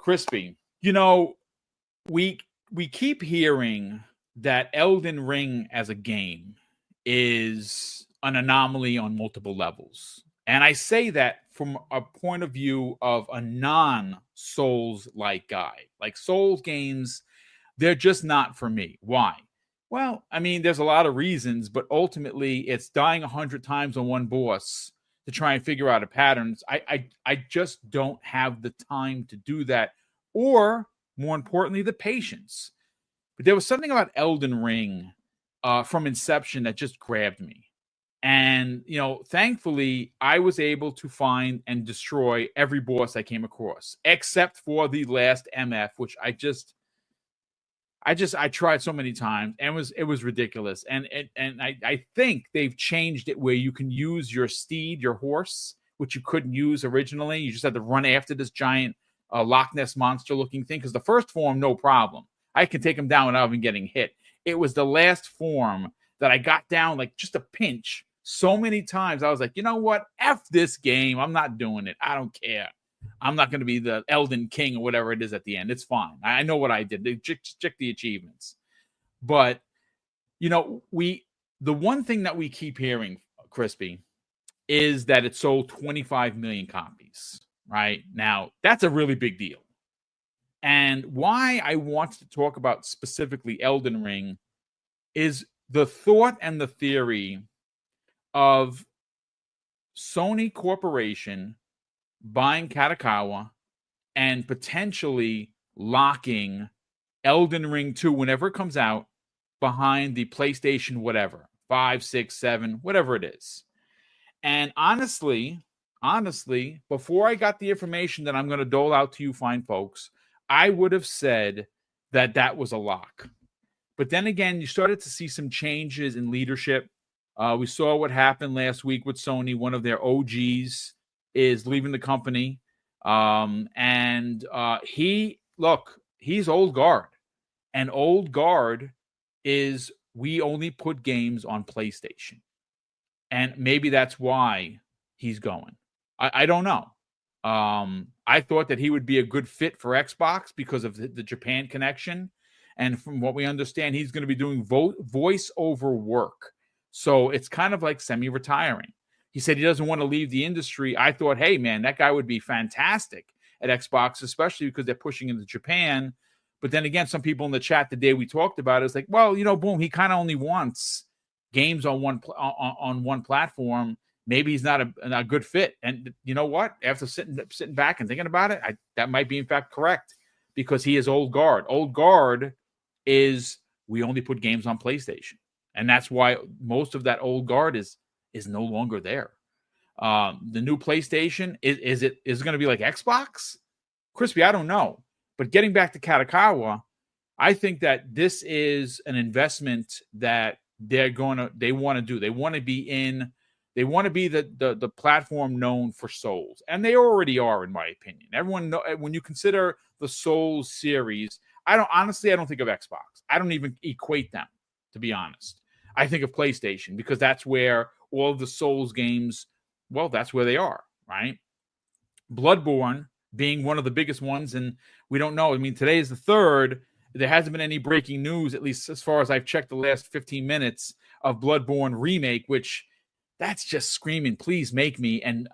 Crispy, you know, we keep hearing that Elden Ring as a game is an anomaly on multiple levels. And I say that from a point of view of a non-Souls like guy. Like Souls games, they're just not for me. Why? Well, I mean, there's a lot of reasons, but ultimately it's dying 100 times on one boss to try and figure out a pattern. I just don't have the time to do that, or more importantly, the patience. But there was something about Elden Ring from inception that just grabbed me. And, you know, thankfully, I was able to find and destroy every boss I came across, except for the last MF, which I tried so many times, and it was ridiculous. And I think they've changed it where you can use your steed, your horse, which you couldn't use originally. You just had to run after this giant Loch Ness monster looking thing. Because the first form, no problem, I can take him down without even getting hit. It was the last form that I got down like just a pinch so many times. I was like, you know what? F this game. I'm not doing it. I don't care. I'm not going to be the Elden King or whatever it is at the end. It's fine. I know what I did. They check the achievements. But, you know, the one thing that we keep hearing, Crispy, is that it sold 25 million copies. Right? Now, that's a really big deal. And why I want to talk about specifically Elden Ring is the thought and the theory of Sony Corporation buying Kadokawa and potentially locking Elden Ring 2 whenever it comes out behind the PlayStation whatever, 5, 6, 7, whatever it is. And honestly, before I got the information that I'm going to dole out to you fine folks, I would have said that was a lock. But then again, you started to see some changes in leadership. We saw what happened last week with Sony. One of their OGs is leaving the company. He's old guard. And old guard is we only put games on PlayStation. And maybe that's why he's going. I don't know. I thought that he would be a good fit for Xbox because of the Japan connection. And from what we understand, he's going to be doing voice-over work. So it's kind of like semi-retiring. He said he doesn't want to leave the industry. I thought, hey, man, that guy would be fantastic at Xbox, especially because they're pushing into Japan. But then again, some people in the chat the day we talked about it, it's like, well, you know, boom, he kind of only wants games on one platform. Maybe he's not a good fit. And you know what? After sitting back and thinking about it, that might be in fact correct, because he is old guard. Old guard is we only put games on PlayStation, and that's why most of that old guard is no longer there. The new PlayStation is it going to be like Xbox? Crispy, I don't know. But getting back to Kadokawa, I think that this is an investment that they want to do. They want to be the platform known for Souls, and they already are, in my opinion. Everyone when you consider the Souls series, I don't think of Xbox. I don't even equate them, to be honest. I think of PlayStation because that's where all of the Souls games, well, that's where they are, right? Bloodborne being one of the biggest ones, and we don't know. I mean, today is the 3rd. There hasn't been any breaking news, at least as far as I've checked the last 15 minutes of Bloodborne remake, which that's just screaming, please make me, and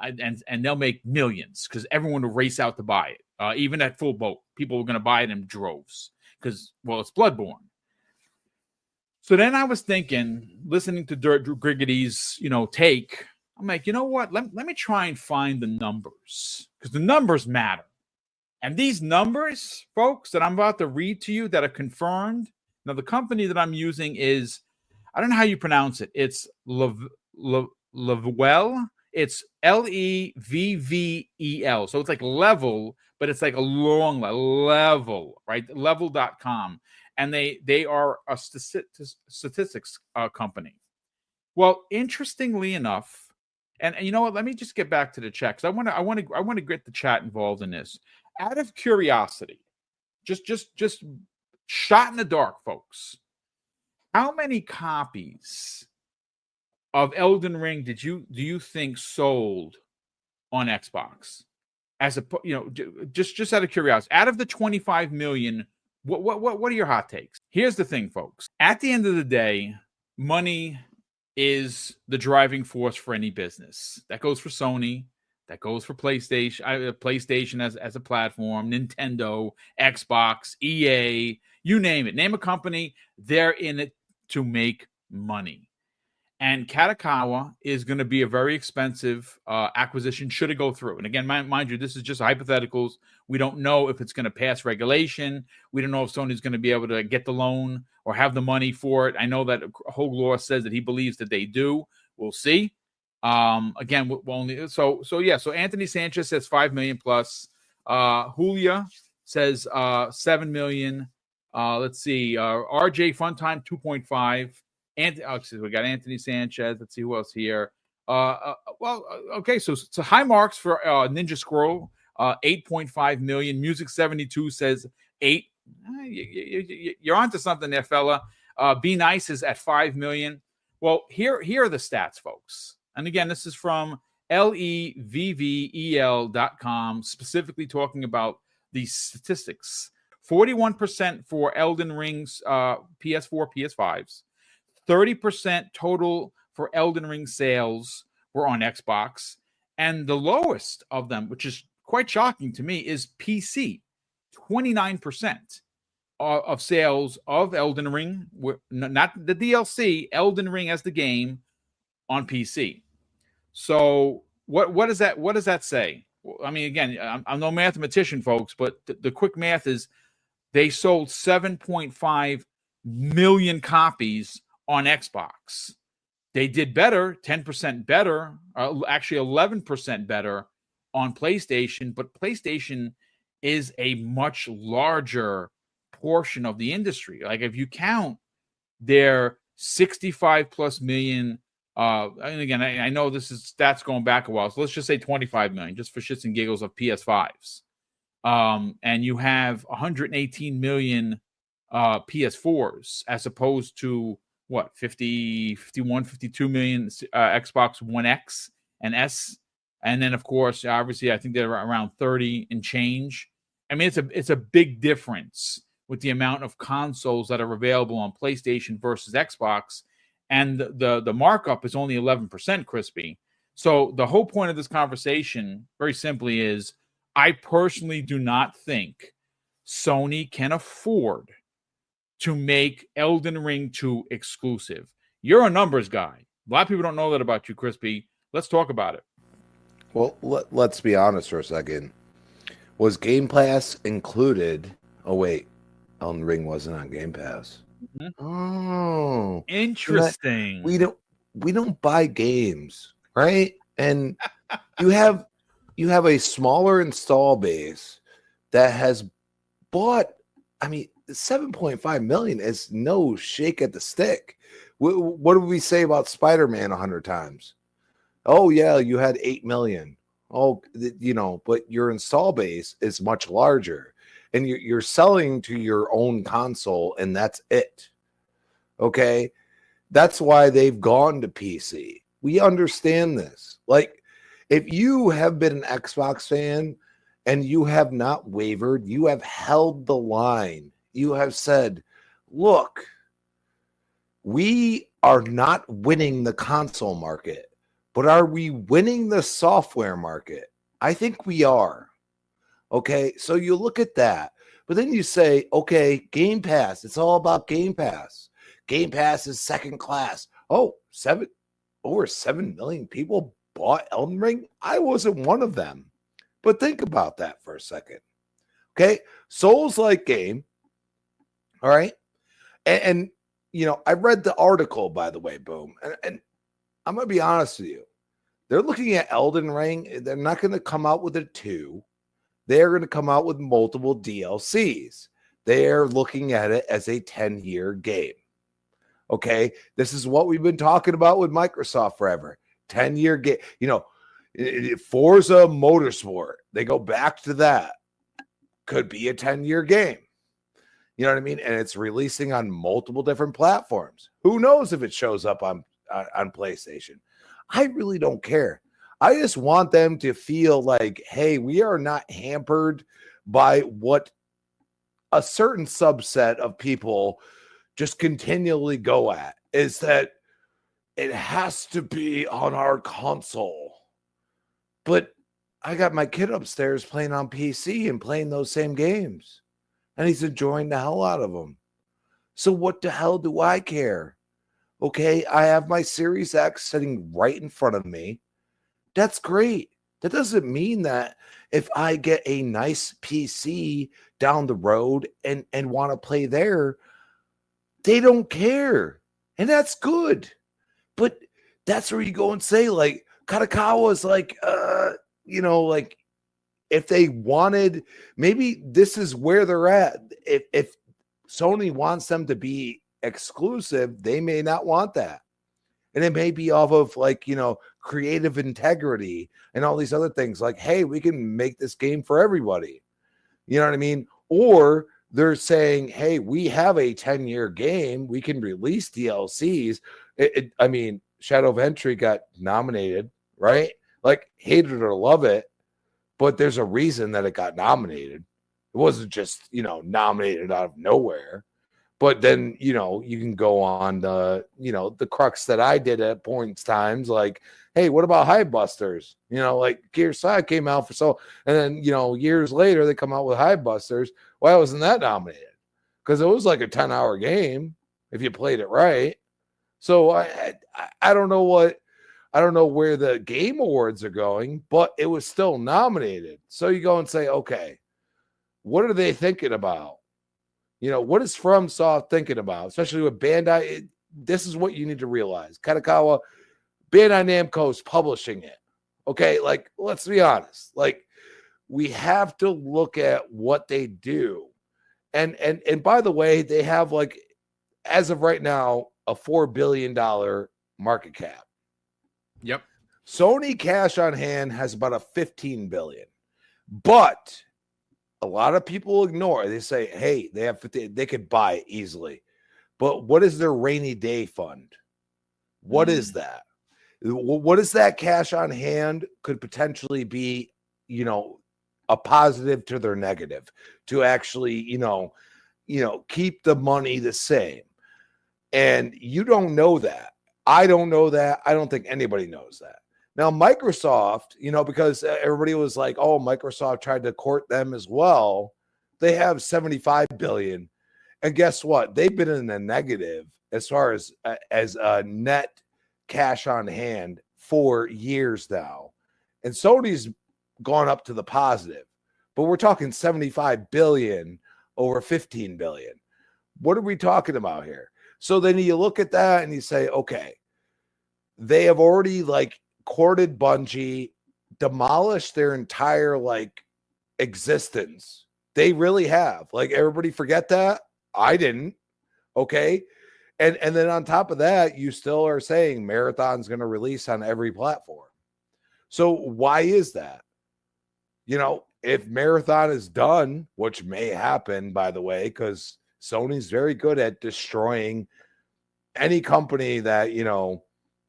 they'll make millions because everyone will race out to buy it. Even at full boat, people are going to buy it in droves because, well, it's Bloodborne. So then I was thinking, listening to Dirt Griggity's, take, I'm like, you know what? Let me try and find the numbers, because the numbers matter. And these numbers, folks, that I'm about to read to you that are confirmed. Now, the company that I'm using is, I don't know how you pronounce it. It's Levvel. It's Levvel. So it's like level, but it's like a long level, right? Level.com. And they are a statistics company. Well, interestingly enough, and you know what? Let me just get back to the chat, because I want to get the chat involved in this. Out of curiosity, just shot in the dark, folks. How many copies of Elden Ring do you think sold on Xbox? as a, just out of curiosity, out of the 25 million, what are your hot takes? Here's the thing, folks. At the end of the day, money is the driving force for any business. That goes for Sony. That goes for PlayStation as a platform, Nintendo, Xbox, EA, you name it. Name a company, they're in it to make money. And Kadokawa is going to be a very expensive acquisition should it go through. And again, mind you, this is just hypotheticals. We don't know if it's going to pass regulation. We don't know if Sony's going to be able to get the loan or have the money for it. I know that Hoglor says that he believes that they do. We'll see. Again, we'll only so Anthony Sanchez says 5 million plus. Julia says 7 million. Let's see. RJ Funtime 2.5. We got Anthony Sanchez. Let's see who else here. Okay, so high marks for Ninja Scroll, 8.5 million. Music 72 says 8. You're onto something there, fella. Be Nice is at 5 million. Well, here are the stats, folks. And again, this is from levvel.com, specifically talking about these statistics. 41% for Elden Ring's PS4, PS5s. 30% total for Elden Ring sales were on Xbox. And the lowest of them, which is quite shocking to me, is PC. 29% of sales of Elden Ring, not the DLC, Elden Ring as the game on PC. So what does that say? I mean, again, I'm no mathematician, folks, but the quick math is they sold 7.5 million copies on Xbox. They did better, 10% better, actually 11% better on PlayStation, but PlayStation is a much larger portion of the industry. Like if you count their 65 plus million, and again, I know this is stats going back a while, so let's just say 25 million, just for shits and giggles of PS5s. And you have 118 million PS4s as opposed to what, 50, 51, 52 million Xbox One X and S. And then, of course, obviously, I think they're around 30 and change. I mean, it's a big difference with the amount of consoles that are available on PlayStation versus Xbox. And the markup is only 11%, Crispy. So the whole point of this conversation, very simply, is I personally do not think Sony can afford to make Elden Ring 2 exclusive. You're a numbers guy. A lot of people don't know that about you, Crispy. Let's talk about it. Well, let's be honest for a second. Was Game Pass included? Oh, wait. Elden Ring wasn't on Game Pass. Mm-hmm. Oh. Interesting. We don't buy games, right? And you have a smaller install base that has bought, I mean, 7.5 million is no shake at the stick. What did we say about Spider-Man 100 times? Oh, yeah, you had 8 million. Oh, but your install base is much larger. And you're selling to your own console, and that's it. Okay? That's why they've gone to PC. We understand this. Like, if you have been an Xbox fan and you have not wavered, you have held the line. You have said, look, we are not winning the console market, but are we winning the software market? I think we are. Okay, so you look at that, but then you say, okay, Game Pass, it's all about Game Pass. Game Pass is second class. Oh, over 7 million people bought Elden Ring? I wasn't one of them. But think about that for a second. Okay, Souls-like game. All right. And I read the article, by the way, Boom. And I'm going to be honest with you. They're looking at Elden Ring. They're not going to come out with a 2. They're going to come out with multiple DLCs. They're looking at it as a 10-year game. Okay. This is what we've been talking about with Microsoft forever. 10-year game. Forza Motorsport. They go back to that. Could be a 10-year game. You know what I mean? And it's releasing on multiple different platforms. Who knows if it shows up on PlayStation? I really don't care. I just want them to feel like, hey, we are not hampered by what a certain subset of people just continually go at, is that it has to be on our console. But I got my kid upstairs playing on PC and playing those same games, and he's enjoying the hell out of them. So what the hell do I care? Okay, I have my Series X sitting right in front of me. That's great. That doesn't mean that if I get a nice PC down the road and want to play there, they don't care. And that's good. But that's where you go and say, like, Kadokawa is like, like, if they wanted, maybe this is where they're at. If Sony wants them to be exclusive, they may not want that. And it may be off of, like, creative integrity and all these other things. Like, hey, we can make this game for everybody. You know what I mean? Or they're saying, hey, we have a 10-year game. We can release DLCs. I mean, Shadow of Entry got nominated, right? Like, hate it or love it, but there's a reason that it got nominated. It wasn't just, nominated out of nowhere. But then, you can go on the crux that I did at points times, like, hey, what about Hive Busters? Like Gear 5 came out and then, years later they come out with Hive Busters. Why wasn't that nominated? Because it was like a 10-hour game if you played it right. So I don't know where the Game Awards are going, but it was still nominated. So you go and say, okay, what are they thinking about? What is FromSoft thinking about, especially with Bandai? This is what you need to realize. Kadokawa, Bandai Namco is publishing it. Okay, like, let's be honest. Like, we have to look at what they do. And by the way, they have, like, as of right now, a $4 billion market cap. Yep. Sony cash on hand has about a $15 billion. But a lot of people ignore. They say, hey, they have 50, they could buy it easily. But what is their rainy day fund? What is that? What is that cash on hand could potentially be, a positive to their negative, to actually, keep the money the same. And you don't know that. I don't know that. I don't think anybody knows that. Now, Microsoft, because everybody was like, oh, Microsoft tried to court them as well. They have 75 billion. And guess what? They've been in the negative as far as net cash on hand for years now. And Sony's gone up to the positive. But we're talking 75 billion over 15 billion. What are we talking about here? So then you look at that and you say, okay, they have already, like, courted Bungie, demolished their entire, like, existence. They really have. Like, everybody forget that? I didn't. Okay. And then on top of that, you still are saying Marathon's going to release on every platform. So why is that? If Marathon is done, which may happen, by the way, because Sony's very good at destroying any company that,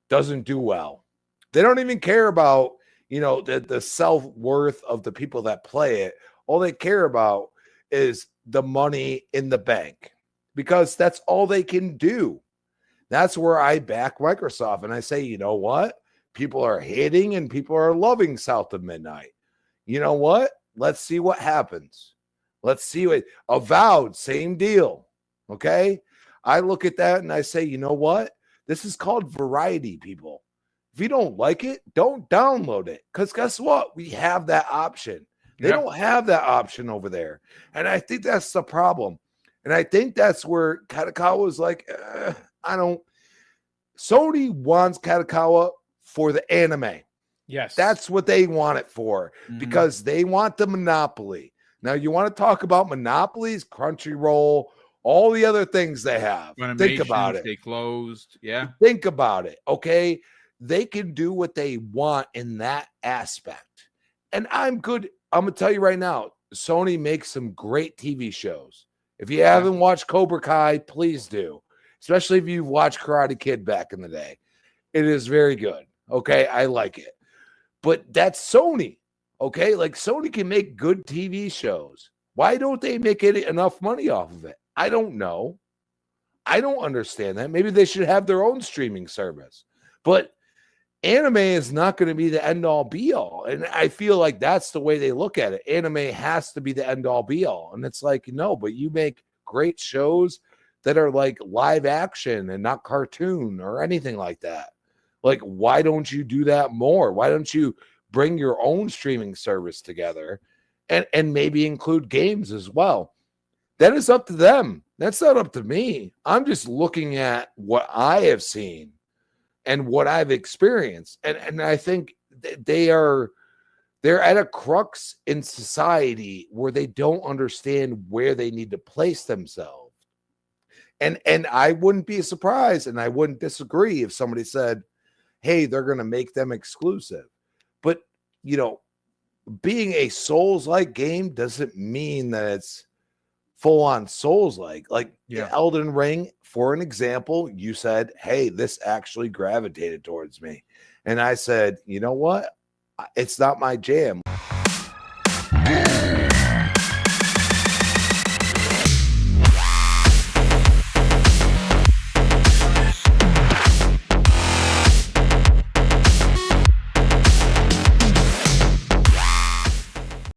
doesn't do well. They don't even care about, the self-worth of the people that play it. All they care about is the money in the bank, because that's all they can do. That's where I back Microsoft. And I say, you know what? People are hating and people are loving South of Midnight. You know what? Let's see what happens. Let's see what Avowed, same deal. Okay. I look at that and I say, you know what? This is called variety, people. If you don't like it, don't download it. Because guess what? We have that option. They don't have that option over there. And I think that's the problem. And I think that's where Kadokawa is like, Sony wants Kadokawa for the anime. Yes. That's what they want it for, because they want the monopoly. Now, you want to talk about monopolies, Crunchyroll, all the other things they have. Think about it. They closed. Yeah. Think about it. Okay. They can do what they want in that aspect. And I'm good. I'm going to tell you right now, Sony makes some great TV shows. If you haven't watched Cobra Kai, please do. Especially if you've watched Karate Kid back in the day. It is very good. Okay. I like it. But that's Sony. Okay. Like Sony can make good TV shows. Why don't they make enough money off of it? I don't know. I don't understand that. Maybe they should have their own streaming service. But anime is not going to be the end all be all. And I feel like that's the way they look at it. Anime has to be the end all be all. And it's like, no, but you make great shows that are like live action and not cartoon or anything like that. Like, why don't you do that more? Why don't you bring your own streaming service together and maybe include games as well? That is up to them. That's not up to me. I'm just looking at what I have seen and what I've experienced. And I think they're at a crux in society where they don't understand where they need to place themselves. And I wouldn't be surprised and I wouldn't disagree if somebody said, hey, they're going to make them exclusive. But, you know, being a Souls-like game doesn't mean that it's full-on Souls-like. Like Elden Ring, for an example, you said, hey, this actually gravitated towards me. And I said, you know what? It's not my jam.